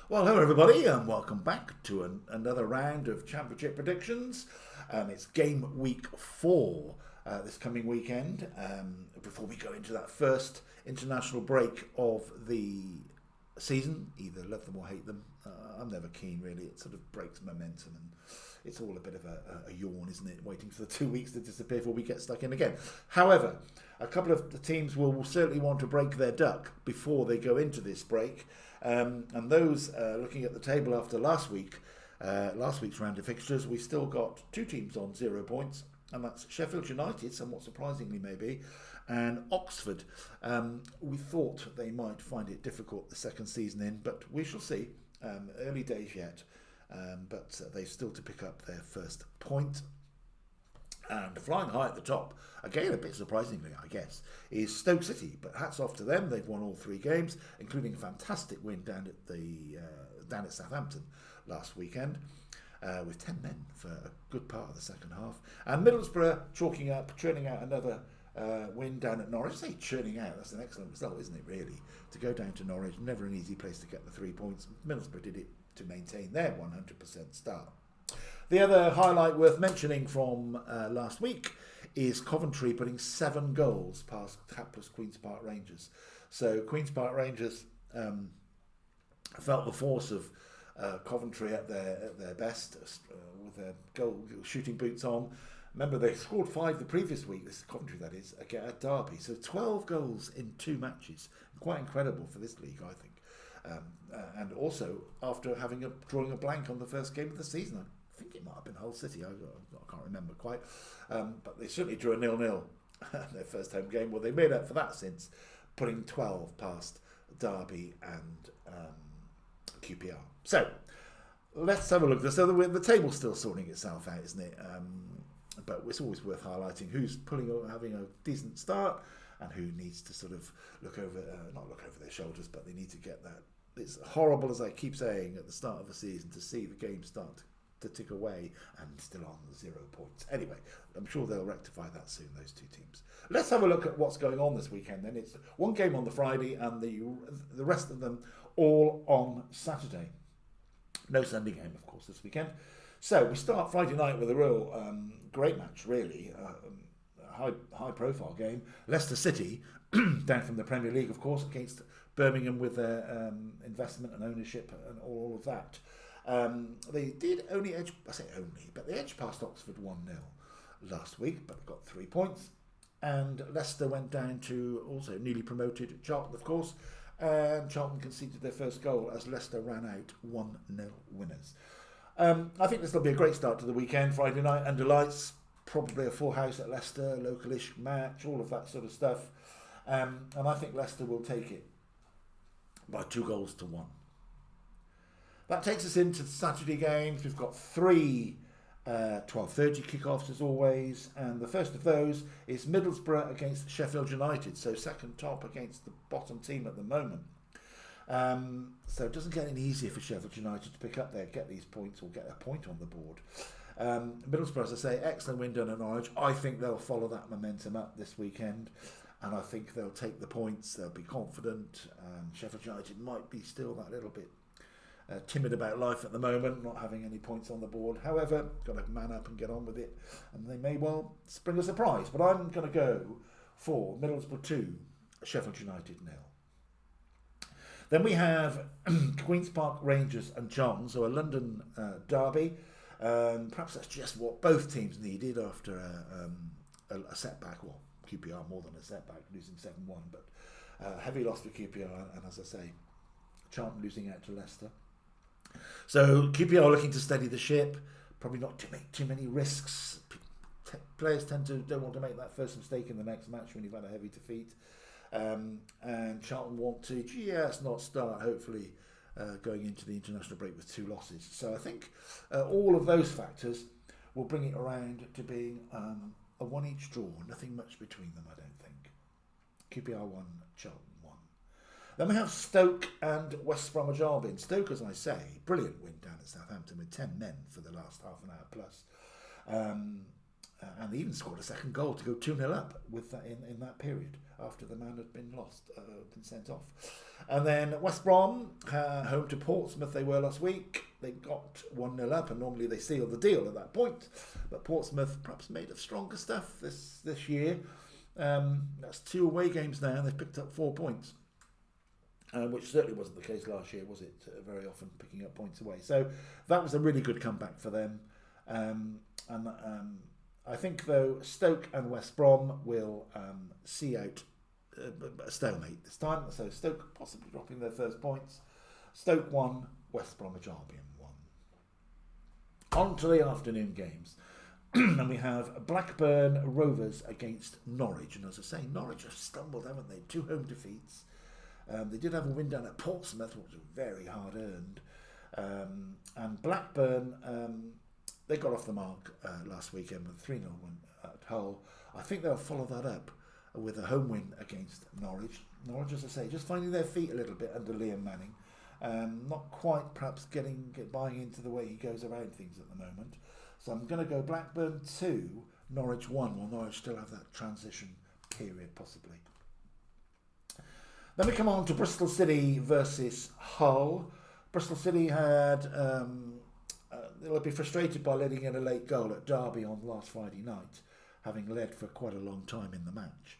Well, hello everybody, and welcome back to another round of Championship predictions. It's game week 4 this coming weekend. Before we go into that first international break of the season, either love them or hate them. I'm never keen, really. It sort of breaks momentum, and it's all a bit of a yawn, isn't it? Waiting for the 2 weeks to disappear before we get stuck in again. However, a couple of the teams will certainly want to break their duck before they go into this break. And those looking at the table after last week's round of fixtures, we still got 2 teams on 0 points, and that's Sheffield United, somewhat surprisingly maybe, and Oxford. We thought they might find it difficult the second season in, but we shall see. Early days yet, but they've still to pick up their first point. And flying high at the top, again a bit surprisingly I guess, is Stoke City. But hats off to them, they've won all 3 games, including a fantastic win down at Southampton last weekend, with 10 men for a good part of the second half. And Middlesbrough churning out another win down at Norwich. I say churning out, that's an excellent result, isn't it, really? To go down to Norwich, never an easy place to get the 3 points. Middlesbrough did it to maintain their 100% start. The other highlight worth mentioning from last week is Coventry putting 7 goals past hapless Queen's Park Rangers. So Queen's Park Rangers felt the force of Coventry at their best with their goal shooting boots on. Remember, they scored 5 the previous week, this is Coventry that is, again at Derby. So 12 goals in 2 matches. Quite incredible for this league, I think. And also, after drawing a blank on the first game of the season, I think it might have been Hull City, I can't remember quite. But they certainly drew a 0-0 their first home game. Well, they made up for that since putting 12 past Derby and QPR. So, let's have a look. So the table's still sorting itself out, isn't it? But it's always worth highlighting who's having a decent start and who needs to sort of not look over their shoulders, but they need to get that. It's horrible, as I keep saying, at the start of the season to see the game start to tick away and still on 0 points. Anyway, I'm sure they'll rectify that soon, those 2 teams. Let's have a look at what's going on this weekend then. It's 1 game on the Friday and the rest of them all on Saturday. No Sunday game, of course, this weekend. So we start Friday night with a real great match, really. High profile game. Leicester City, down from the Premier League, of course, against Birmingham with their investment and ownership and all of that. They did only edge, I say only, but they edged past Oxford 1-0 last week, but they got 3 points. And Leicester went down to also newly promoted Charlton, of course, and Charlton conceded their first goal as Leicester ran out 1-0 winners. I think this will be a great start to the weekend. Friday night under lights, probably a full house at Leicester, localish match, all of that sort of stuff. And I think Leicester will take it by 2-1. That takes us into the Saturday games. We've got 3 12:30 kickoffs as always, and the first of those is Middlesbrough against Sheffield United, so second top against the bottom team at the moment. So it doesn't get any easier for Sheffield United to get these points or get a point on the board. Middlesbrough, as I say, excellent win done at Norwich. I think they'll follow that momentum up this weekend, and I think they'll take the points. They'll be confident. Sheffield United might be still that little bit timid about life at the moment, not having any points on the board. However, got to man up and get on with it, and they may well spring a surprise. But I'm going to go for Middlesbrough 2, Sheffield United 0. Then we have Queen's Park Rangers and Charlton, so a London derby. Perhaps that's just what both teams needed after a setback. Well, QPR more than a setback, losing 7-1, but heavy loss for QPR, and as I say, Charlton losing out to Leicester. So QPR looking to steady the ship, probably not to make too many risks. Players don't want to make that first mistake in the next match when you've had a heavy defeat. And Charlton want to just not start, hopefully, going into the international break with 2 losses. So I think all of those factors will bring it around to being a 1-each draw. Nothing much between them, I don't think. QPR 1, Charlton 1. Then we have Stoke and West Bromwich Albion. Stoke, as I say, brilliant win down at Southampton with 10 men for the last half an hour plus. and even scored a second goal to go 2-0 up with that in that period after the man had been been sent off. And then West Brom, home to Portsmouth, they were last week. They got 1-0 up, and normally they seal the deal at that point. But Portsmouth perhaps made of stronger stuff this year. That's 2 away games now, and they've picked up 4 points. Which certainly wasn't the case last year, was it? Very often picking up points away. So that was a really good comeback for them. I think, though, Stoke and West Brom will see out a stalemate this time. So Stoke possibly dropping their first points. Stoke 1, West Bromwich Albion 1. On to the afternoon games. And we have Blackburn Rovers against Norwich. And as I say, Norwich have stumbled, haven't they? 2 home defeats. They did have a win down at Portsmouth, which was very hard earned. And Blackburn, they got off the mark last weekend with a 3-0 win at Hull. I think they'll follow that up with a home win against Norwich. Norwich, as I say, just finding their feet a little bit under Liam Manning. Not quite perhaps buying into the way he goes around things at the moment. So I'm going to go Blackburn 2, Norwich 1. Well, Norwich still have that transition period possibly. Then we come on to Bristol City versus Hull. Bristol City had... they'll be frustrated by letting in a late goal at Derby on last Friday night, having led for quite a long time in the match.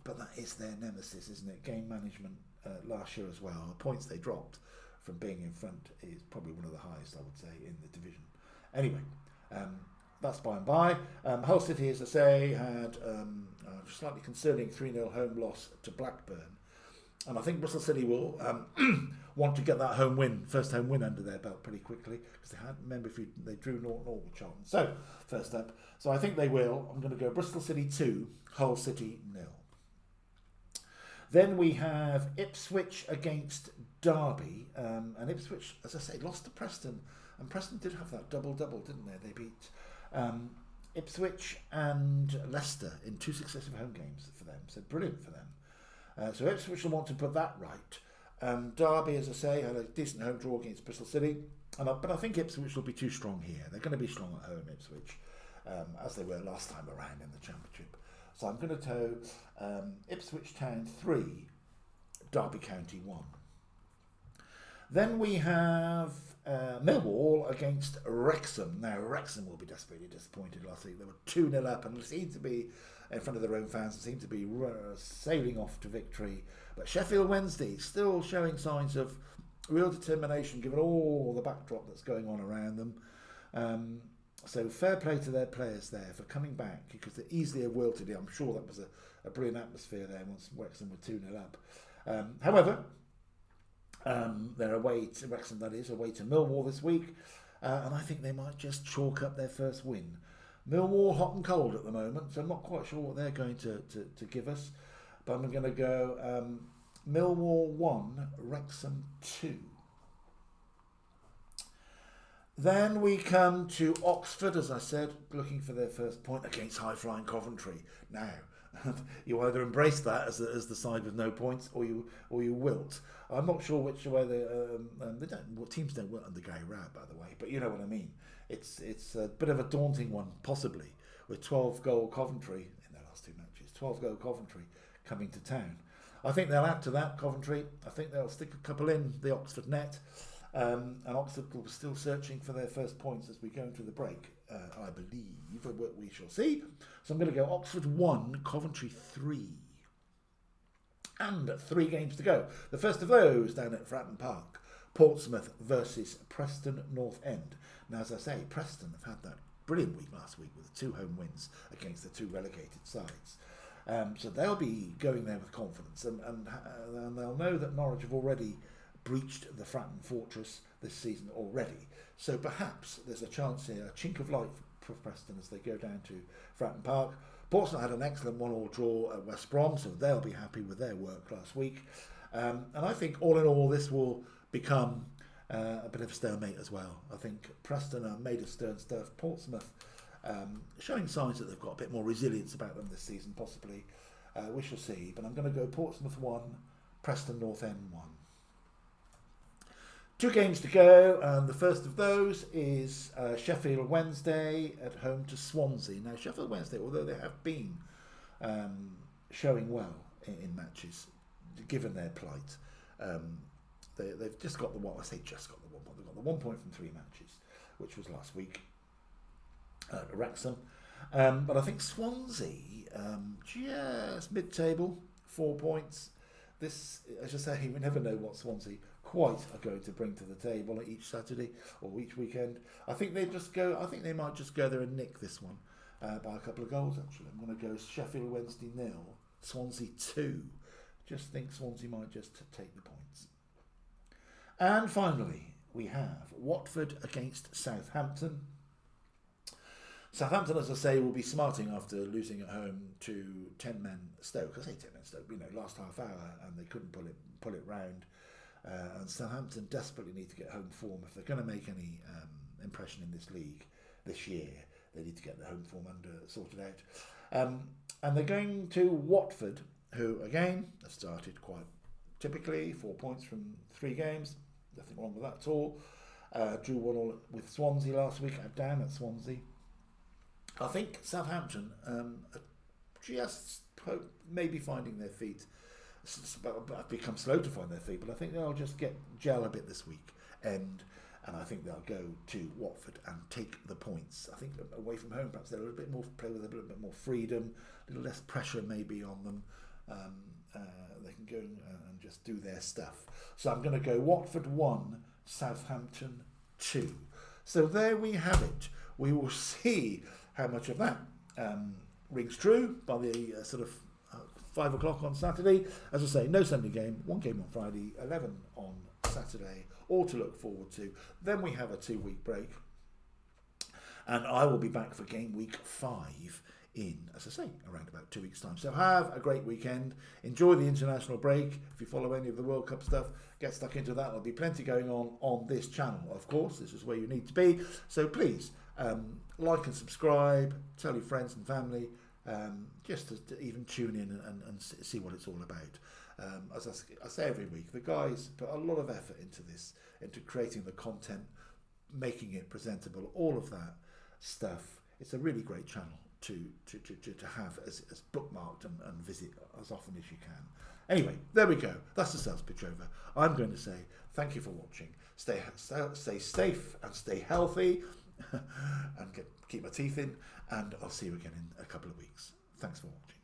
But that is their nemesis, isn't it? Game management last year as well. The points they dropped from being in front is probably one of the highest, I would say, in the division. Anyway, that's by and by. Hull City, as I say, had a slightly concerning 3-0 home loss to Blackburn. And I think Bristol City will want to get that first home win under their belt pretty quickly, because they had, remember, they drew 0-0 with Charlton. So, first up. So I think they will. I'm going to go Bristol City 2, Hull City 0. Then we have Ipswich against Derby. And Ipswich, as I say, lost to Preston. And Preston did have that double-double, didn't they? They beat Ipswich and Leicester in 2 successive home games for them. So brilliant for them. So Ipswich will want to put that right. Derby, as I say, had a decent home draw against Bristol City. But I think Ipswich will be too strong here. They're going to be strong at home, Ipswich, as they were last time around in the Championship. So I'm going to toe Ipswich Town 3, Derby County 1. Then we have Millwall against Wrexham. Now, Wrexham will be desperately disappointed last week. They were 2-0 up and seemed to be in front of their own fans and seemed to be sailing off to victory. But Sheffield Wednesday still showing signs of real determination given all the backdrop that's going on around them. So fair play to their players there for coming back, because they're easily wilted. I'm sure that was a brilliant atmosphere there once Wrexham were 2-0 up. However, they're away to Wrexham, that is, away to Millwall this week. And I think they might just chalk up their first win. Millwall hot and cold at the moment, so I'm not quite sure what they're going to give us. But I'm going to go Millwall 1, Wrexham 2. Then we come to Oxford, as I said, looking for their first point against high-flying Coventry. Now, you either embrace that as the side with no points, or you wilt. I'm not sure which way teams don't wilt under Gary Rowett, by the way, but you know what I mean. It's a bit of a daunting one, possibly, with 12-goal Coventry in their last 2 matches. 12-goal Coventry coming to town. I think they'll add to that, Coventry. I think they'll stick a couple in the Oxford net. And Oxford will be still searching for their first points as we go into the break, I believe. We shall see. So I'm going to go Oxford 1, Coventry 3. And 3 games to go. The first of those down at Fratton Park. Portsmouth versus Preston North End. Now, as I say, Preston have had that brilliant week last week with 2 home wins against the 2 relegated sides. So they'll be going there with confidence. And they'll know that Norwich have already breached the Fratton Fortress this season already. So perhaps there's a chance here, a chink of light for Preston as they go down to Fratton Park. Portsmouth had an excellent 1-1 draw at West Brom, so they'll be happy with their work last week. And I think all in all this will become a bit of a stalemate as well. I think Preston are made of stern stuff. Portsmouth showing signs that they've got a bit more resilience about them this season, possibly. We shall see. But I'm going to go Portsmouth 1, Preston North End 1. 2 games to go, and the first of those is Sheffield Wednesday at home to Swansea. Now, Sheffield Wednesday, although they have been showing well in matches, given their plight, they've just got the one. I say just got the 1 point. They've got the 1 point from 3 matches, which was last week at Wrexham. But I think Swansea, just mid-table, 4 points. This, as I say, we never know what Swansea quite are going to bring to the table each Saturday or each weekend. I think they might just go there and nick this one by a couple of goals. Actually, I'm going to go Sheffield Wednesday 0, Swansea 2. Just think Swansea might just take the points. And finally, we have Watford against Southampton. Southampton, as I say, will be smarting after losing at home to 10-men Stoke. I say 10-men Stoke, last half hour, and they couldn't pull it round. And Southampton desperately need to get home form if they're going to make any impression in this league this year. They need to get the home form sorted out. And they're going to Watford, who again have started quite typically, 4 points from 3 games. Nothing wrong with that at all. Drew 1-1 with Swansea last week. Down at Swansea. I think Southampton are just maybe finding their feet. I've become slow to find their feet, but I think they'll just gel a bit this week, and I think they'll go to Watford and take the points. I think away from home, perhaps they're a little bit more play with a little bit more freedom, a little less pressure maybe on them. They can go and just do their stuff. So I'm going to go Watford 1, Southampton 2. So there we have it. We will see how much of that rings true by the 5 o'clock on Saturday. As I say, no Sunday game, 1 game on Friday, 11 on Saturday, all to look forward to. Then we have a 2-week break, and I will be back for game week 5 in, as I say, around about 2 weeks' time. So have a great weekend. Enjoy the international break. If you follow any of the World Cup stuff, get stuck into that. There'll be plenty going on this channel, of course. This is where you need to be. So please, like and subscribe, tell your friends and family, just to even tune in and see what it's all about. As I say every week, the guys put a lot of effort into this, into creating the content, making it presentable, all of that stuff. It's a really great channel to have as bookmarked and visit as often as you can. Anyway, there we go. That's the sales pitch over. I'm going to say thank you for watching. Stay safe and stay healthy, and keep my teeth in. And I'll see you again in a couple of weeks. Thanks for watching.